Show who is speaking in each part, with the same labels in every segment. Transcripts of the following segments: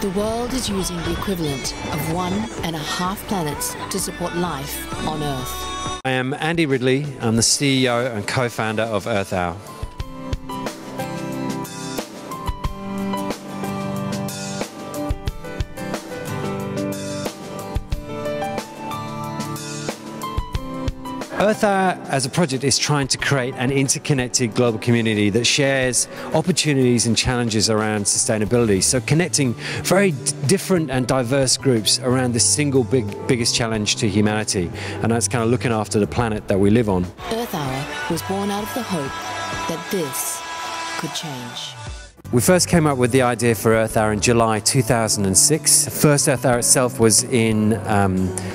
Speaker 1: The world is using the equivalent of 1.5 planets to support life on Earth.
Speaker 2: I am Andy Ridley. I'm the CEO and co-founder of Earth Hour. Earth Hour as a project is trying to create an interconnected global community that shares opportunities and challenges around sustainability. So connecting very different and diverse groups around the single biggest challenge to humanity. And that's kind of looking after the planet that we live on.
Speaker 1: Earth Hour was born out of the hope that this could change.
Speaker 2: We first came up with the idea for Earth Hour in July 2006. The first Earth Hour itself was in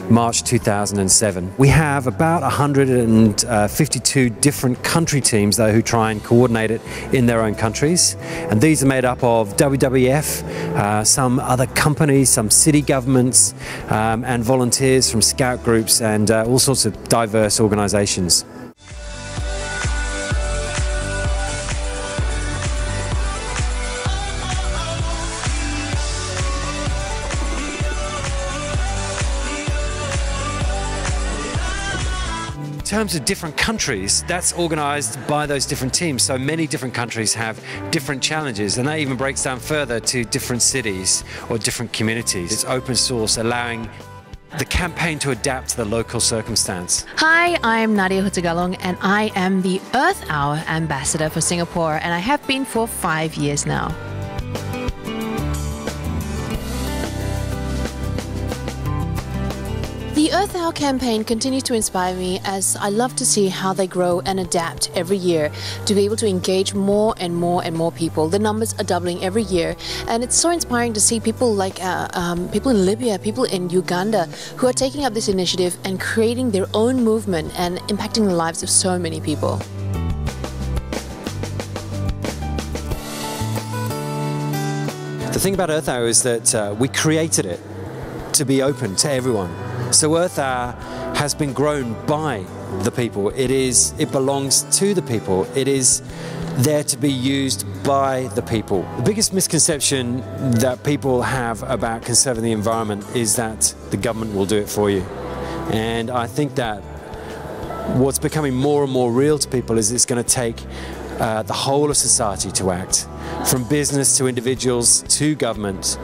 Speaker 2: March 2007. We have about 152 different country teams though who try and coordinate it in their own countries. And these are made up of WWF, some other companies, some city governments, and volunteers from scout groups and all sorts of diverse organisations. In terms of different countries, that's organised by those different teams. So many different countries have different challenges, and that even breaks down further to different cities or different communities. It's open source, allowing the campaign to adapt to the local circumstance.
Speaker 1: Hi, I'm Nadya Hutagalung and I am the Earth Hour Ambassador for Singapore, and I have been for 5 years now. The Earth Hour campaign continues to inspire me as I love to see how they grow and adapt every year to be able to engage more and more and more people. The numbers are doubling every year, and it's so inspiring to see people like people in Libya, people in Uganda who are taking up this initiative and creating their own movement and impacting the lives of so many people.
Speaker 2: The thing about Earth Hour is that we created it to be open to everyone. So Earth Hour has been grown by the people. It belongs to the people. It is there to be used by the people. The biggest misconception that people have about conserving the environment is that the government will do it for you. And I think that what's becoming more and more real to people is it's going to take the whole of society to act, from business to individuals to government,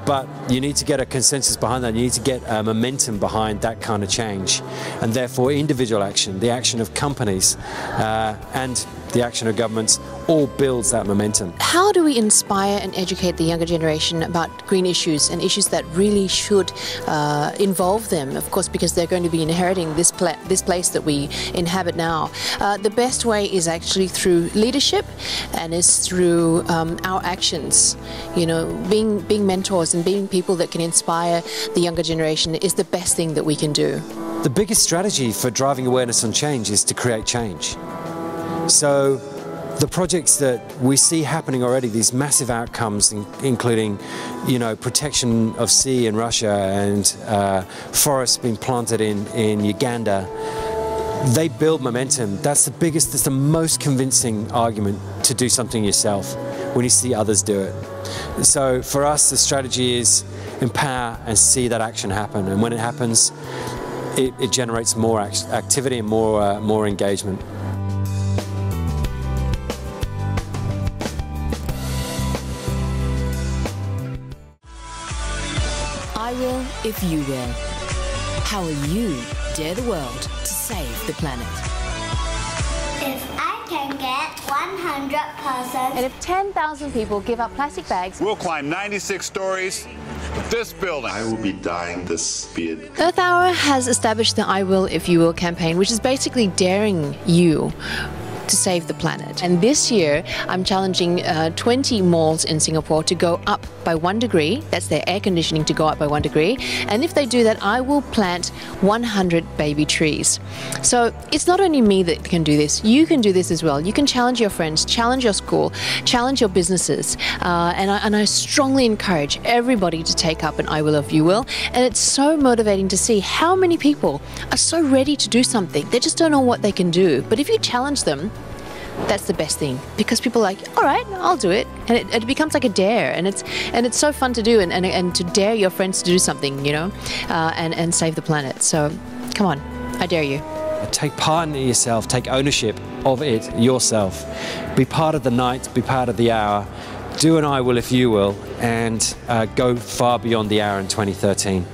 Speaker 2: but you need to get a consensus behind that. You need to get momentum behind that kind of change, and therefore individual action, the action of companies and the action of governments all builds that momentum.
Speaker 1: How do we inspire and educate the younger generation about green issues and issues that really should involve them, of course, because they're going to be inheriting this place that we inhabit now? The best way is actually through leadership, and is through our actions. You know, being mentors and being people that can inspire the younger generation is the best thing that we can do.
Speaker 2: The biggest strategy for driving awareness on change is to create change. So the projects that we see happening already, these massive outcomes, including, you know, protection of sea in Russia and forests being planted in Uganda, they build momentum. That's the most convincing argument to do something yourself when you see others do it. So for us, the strategy is empower and see that action happen. And when it happens, it generates more activity and more engagement.
Speaker 1: I will if you will. How will you dare the world to save the planet?
Speaker 3: If I can get 100%.
Speaker 1: And if 10,000 people give up plastic bags,
Speaker 4: we'll climb 96 stories. This building.
Speaker 5: I will be dying to see it.
Speaker 1: Earth Hour has established the I Will If You Will campaign, which is basically daring you to save the planet. And this year, I'm challenging 20 malls in Singapore to go up by 1 degree. That's their air conditioning to go up by 1 degree. And if they do that, I will plant 100 baby trees. So it's not only me that can do this. You can do this as well. You can challenge your friends, challenge your school, challenge your businesses. And I strongly encourage everybody to take up an I Will If You Will. And it's so motivating to see how many people are so ready to do something. They just don't know what they can do. But if you challenge them, That's the best thing, because people are like, all right, I'll do it, and it becomes like a dare, and it's so fun to do, and to dare your friends to do something, you know, and save the planet. So come on, I dare you.
Speaker 2: Take part in it yourself, take ownership of it yourself. Be part of the night, be part of the hour, do an I will if you will, and go far beyond the hour in 2013.